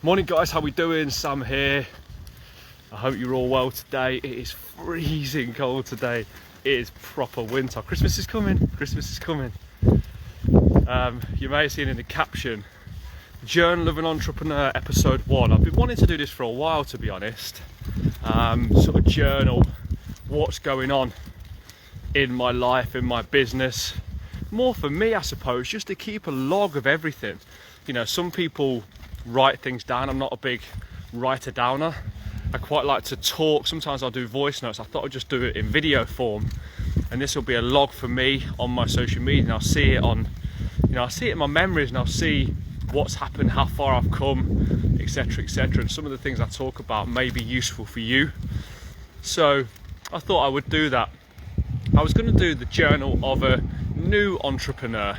Morning guys, how we doing? Sam here. I hope you're all well today. It is freezing cold today. It is proper winter. Christmas is coming. Christmas is coming. You may have seen in the caption, Journal of an Entrepreneur episode 1. I've been wanting to do this for a while, to be honest. Sort of journal what's going on in my life, in my business. More for me, I suppose, just to keep a log of everything. You know, some people write things down. I'm not a big writer downer. I quite like to talk. Sometimes I'll do voice notes. I thought I'd just do it in video form, and this will be a log for me on my social media, and I'll see it on, I'll see it in my memories, and I'll see what's happened, how far I've come, etc, etc, and some of the things I talk about may be useful for you. So I thought I would do that. I was going to do the journal of a new entrepreneur,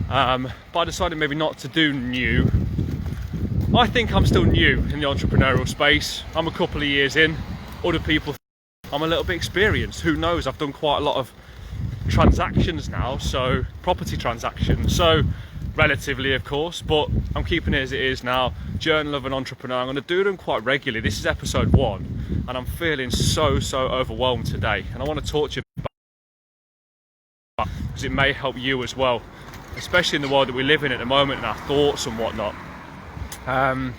but I decided maybe not to do new. I think I'm still new in the entrepreneurial space. I'm a couple of years in. Other people think I'm a little bit experienced. Who knows? I've done quite a lot of transactions now, so property transactions. So relatively, of course, but I'm keeping it as it is now. Journal of an Entrepreneur. I'm going to do them quite regularly. This is episode 1, and I'm feeling so overwhelmed today. And I want to talk to you about it because it may help you as well, especially in the world that we live in at the moment and our thoughts and whatnot. I've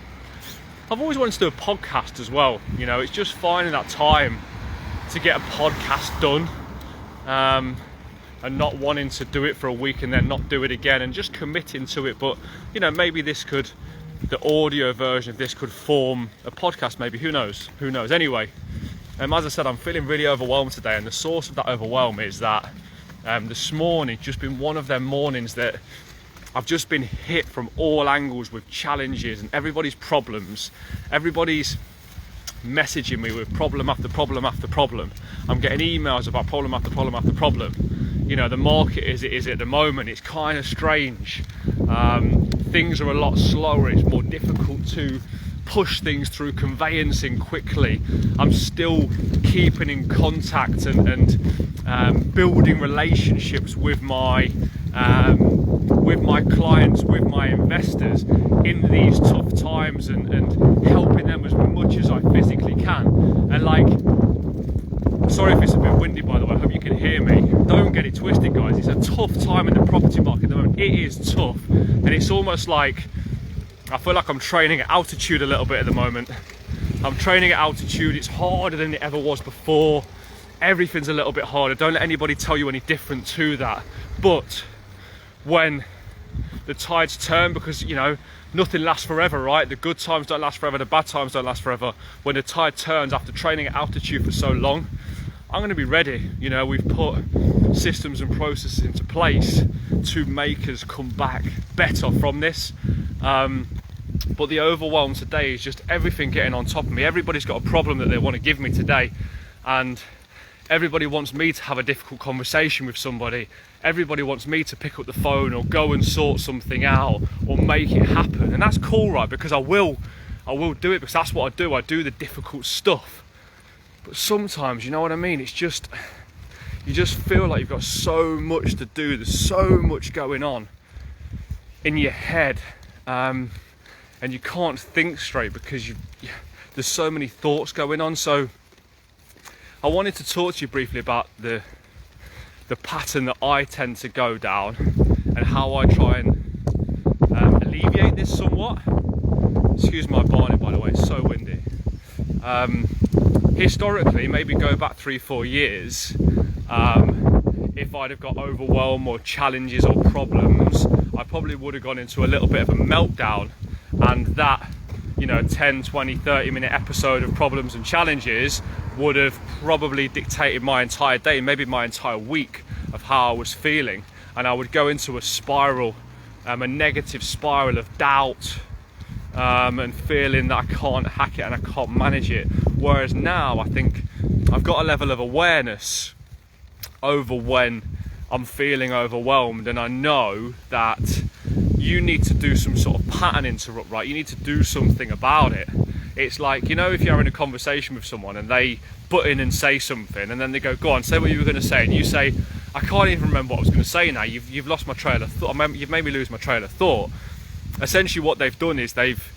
always wanted to do a podcast as well. You know, it's just finding that time to get a podcast done, and not wanting to do it for a week and then not do it again, and just committing to it. But you know, maybe the audio version of this could form a podcast. Maybe, who knows? Anyway, as I said, I'm feeling really overwhelmed today, and the source of that overwhelm is that this morning just been one of them mornings that I've just been hit from all angles with challenges and everybody's problems. Everybody's messaging me with problem after problem after problem. I'm getting emails about problem after problem after problem. You know, the market as it is at the moment, it's kind of strange. Things are a lot slower. It's more difficult to push things through conveyancing quickly. I'm still keeping in contact and building relationships with my clients, with my investors in these tough times, and helping them as much as I physically can. And like, sorry if it's a bit windy, by the way, I hope you can hear me. Don't get it twisted, guys. It's a tough time in the property market at the moment. It is tough, and it's almost like I feel like I'm training at altitude a little bit at the moment. I'm training at altitude. It's harder than it ever was before. Everything's a little bit harder. Don't let anybody tell you any different to that. But when the tides turn, because you know, nothing lasts forever, right? The good times don't last forever, the bad times don't last forever. When the tide turns after training at altitude for so long, I'm going to be ready. You know, we've put systems and processes into place to make us come back better from this. But the overwhelm today is just everything getting on top of me. Everybody's got a problem that they want to give me today, and everybody wants me to have a difficult conversation with somebody. Everybody wants me to pick up the phone or go and sort something out or make it happen. And that's cool, right? Because I will do it, because that's what I do. I do the difficult stuff. But sometimes, you know what I mean? It's just, you just feel like you've got so much to do. There's so much going on in your head. And you can't think straight because there's so many thoughts going on. So I wanted to talk to you briefly about the pattern that I tend to go down and how I try and alleviate this somewhat. Excuse my barnet, by the way, it's so windy. Historically, maybe go back 3-4 years, if I'd have got overwhelmed or challenges or problems, I probably would have gone into a little bit of a meltdown, and that, you know, 10, 20, 30 minute episode of problems and challenges would have probably dictated my entire day, maybe my entire week of how I was feeling. And I would go into a spiral, a negative spiral of doubt, and feeling that I can't hack it and I can't manage it. Whereas now I think I've got a level of awareness over when I'm feeling overwhelmed, and I know that you need to do some sort of pattern interrupt, right? You need to do something about it. It's like, you know, if you're having a conversation with someone and they butt in and say something, and then they go on, say what you were going to say, and you say, I can't even remember what I was going to say now, you've lost my trail of thought, you've made me lose my trail of thought. Essentially what they've done is they've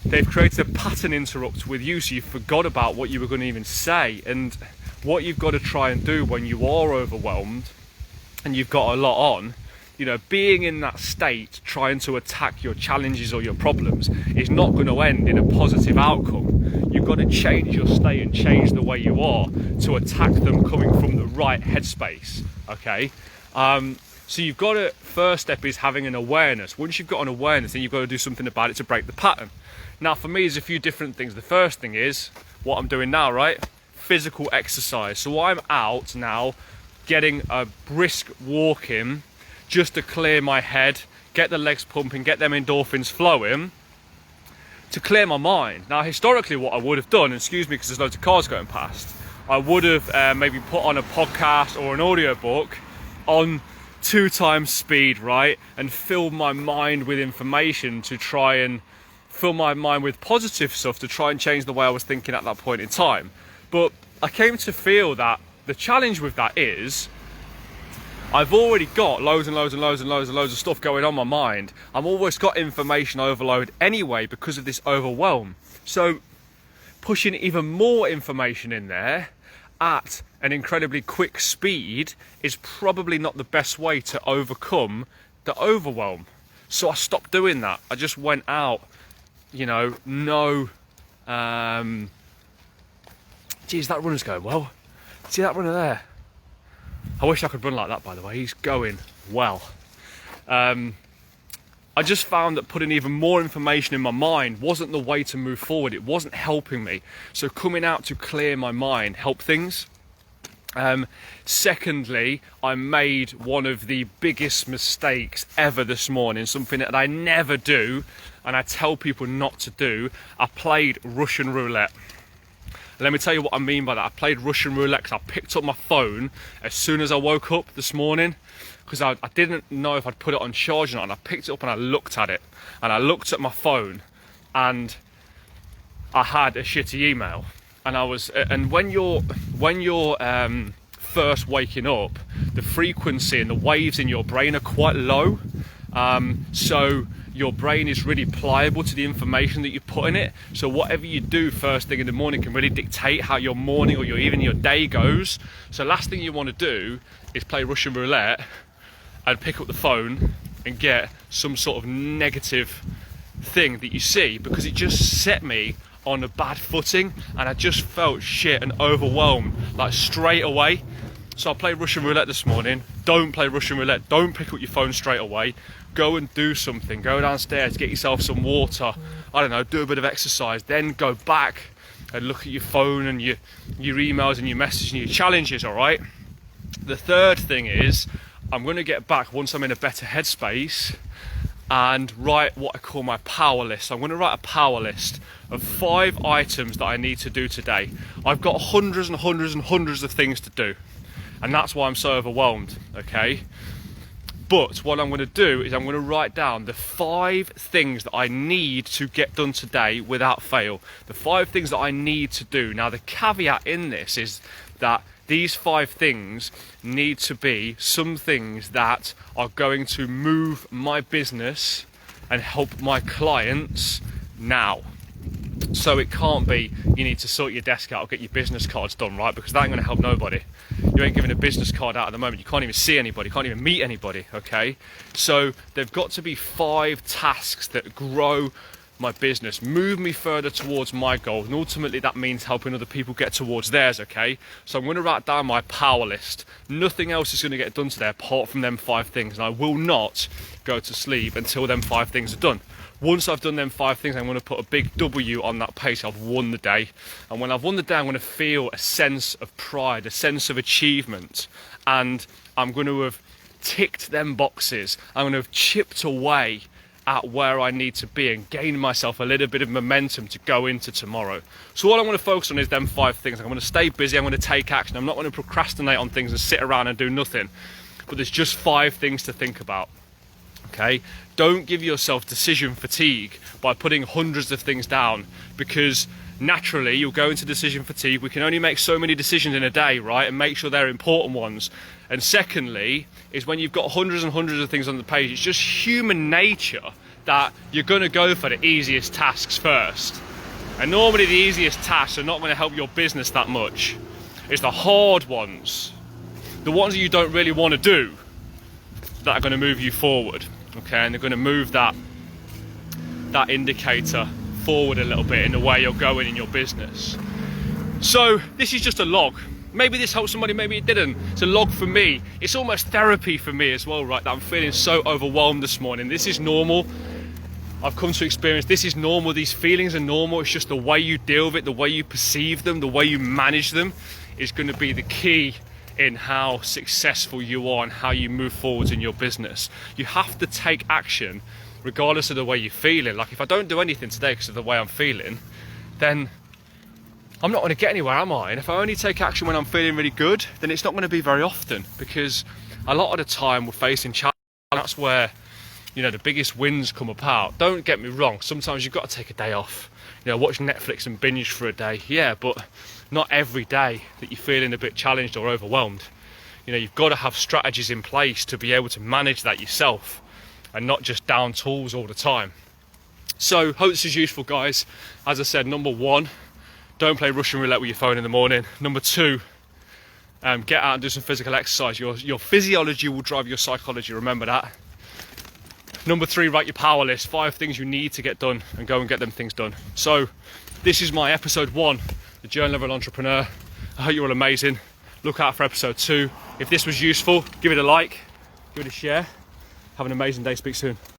they've created a pattern interrupt with you, so you forgot about what you were going to even say. And what you've got to try and do when you are overwhelmed and you've got a lot on, you know, being in that state, trying to attack your challenges or your problems is not going to end in a positive outcome. You've got to change your state and change the way you are to attack them coming from the right headspace, okay? So you've got to, first step is having an awareness. Once you've got an awareness, then you've got to do something about it to break the pattern. Now for me, there's a few different things. The first thing is what I'm doing now, right? Physical exercise. So I'm out now getting a brisk walk in just to clear my head, get the legs pumping, get them endorphins flowing, to clear my mind. Now historically what I would have done, and excuse me because there's loads of cars going past, I would have maybe put on a podcast or an audiobook on 2 times speed, right, and fill my mind with information to try and fill my mind with positive stuff to try and change the way I was thinking at that point in time. But I came to feel that the challenge with that is I've already got loads of stuff going on in my mind. I've always got information overload anyway because of this overwhelm. So pushing even more information in there at an incredibly quick speed is probably not the best way to overcome the overwhelm. So I stopped doing that. I just went out, you know, geez, that runner's going well. See that runner there? I wish I could run like that, by the way. He's going well. I just found that putting even more information in my mind wasn't the way to move forward. It wasn't helping me. So coming out to clear my mind helped things. Secondly, I made one of the biggest mistakes ever this morning, something that I never do, and I tell people not to do. I played Russian roulette. Let me tell you what I mean by that. I played Russian roulette because I picked up my phone as soon as I woke up this morning, because I didn't know if I'd put it on charge or not, and I picked it up and I looked at it, and I looked at my phone, and I had a shitty email. And when you're first waking up, the frequency and the waves in your brain are quite low, so your brain is really pliable to the information that you put in it. So whatever you do first thing in the morning can really dictate how your morning or even your day goes. So last thing you want to do is play Russian roulette and pick up the phone and get some sort of negative thing that you see, because it just set me on a bad footing and I just felt shit and overwhelmed like straight away. So I played Russian roulette this morning. Don't play Russian roulette. Don't pick up your phone straight away. Go and do something. Go downstairs, get yourself some water. I don't know, do a bit of exercise. Then go back and look at your phone and your emails and your messages and your challenges, all right? The third thing is I'm going to get back once I'm in a better headspace and write what I call my power list. So I'm going to write a power list of 5 items that I need to do today. I've got hundreds and hundreds of things to do, and that's why I'm so overwhelmed, okay? But what I'm going to do is I'm going to write down the 5 things that I need to get done today without fail. The 5 things that I need to do. Now the caveat in this is that these 5 things need to be some things that are going to move my business and help my clients now. So it can't be you need to sort your desk out or get your business cards done, right? Because that ain't going to help nobody. You ain't giving a business card out at the moment. You can't even see anybody, can't even meet anybody, okay? So there've got to be 5 tasks that grow my business, move me further towards my goals, and ultimately that means helping other people get towards theirs, okay? So I'm going to write down my power list. Nothing else is going to get done today apart from them 5 things, and I will not go to sleep until them 5 things are done. Once I've done them 5 things, I'm going to put a big W on that page. I've won the day. And when I've won the day, I'm going to feel a sense of pride, a sense of achievement. And I'm going to have ticked them boxes. I'm going to have chipped away at where I need to be and gain myself a little bit of momentum to go into tomorrow. So all I want to focus on is them 5 things. I'm going to stay busy. I'm going to take action. I'm not going to procrastinate on things and sit around and do nothing. But there's just 5 things to think about. Okay, don't give yourself decision fatigue by putting hundreds of things down, because naturally you'll go into decision fatigue. We can only make so many decisions in a day, right? And make sure they're important ones. And secondly is when you've got hundreds and hundreds of things on the page, it's just human nature that you're going to go for the easiest tasks first. And normally the easiest tasks are not going to help your business that much. It's the hard ones, the ones that you don't really want to do, that are going to move you forward. Okay, and they're going to move that indicator forward a little bit in the way you're going in your business. So this is just a log. Maybe this helped somebody, maybe it didn't. It's a log for me. It's almost therapy for me as well, right? That I'm feeling so overwhelmed this morning. This is normal. I've come to experience this is normal. These feelings are normal. It's just the way you deal with it, the way you perceive them, the way you manage them is going to be the key in how successful you are and how you move forwards in your business. You have to take action regardless of the way you're feeling. Like if I don't do anything today because of the way I'm feeling, then I'm not going to get anywhere, am I? And if I only take action when I'm feeling really good, then it's not going to be very often, because a lot of the time we're facing challenges. That's where, you know, the biggest wins come about. Don't get me wrong, sometimes you've got to take a day off, you know, watch Netflix and binge for a day. Yeah, but not every day that you're feeling a bit challenged or overwhelmed. You know, you've got to have strategies in place to be able to manage that yourself and not just down tools all the time. So hope this is useful, guys. As I said, number one, don't play Russian roulette with your phone in the morning. Number two, get out and do some physical exercise. Your physiology will drive your psychology, remember that. Number three, write your power list, 5 things you need to get done, and go and get them things done. So this is my episode 1, the Journal of an Entrepreneur. I hope you're all amazing. Look out for episode 2. If this was useful, give it a like, give it a share. Have an amazing day. Speak soon.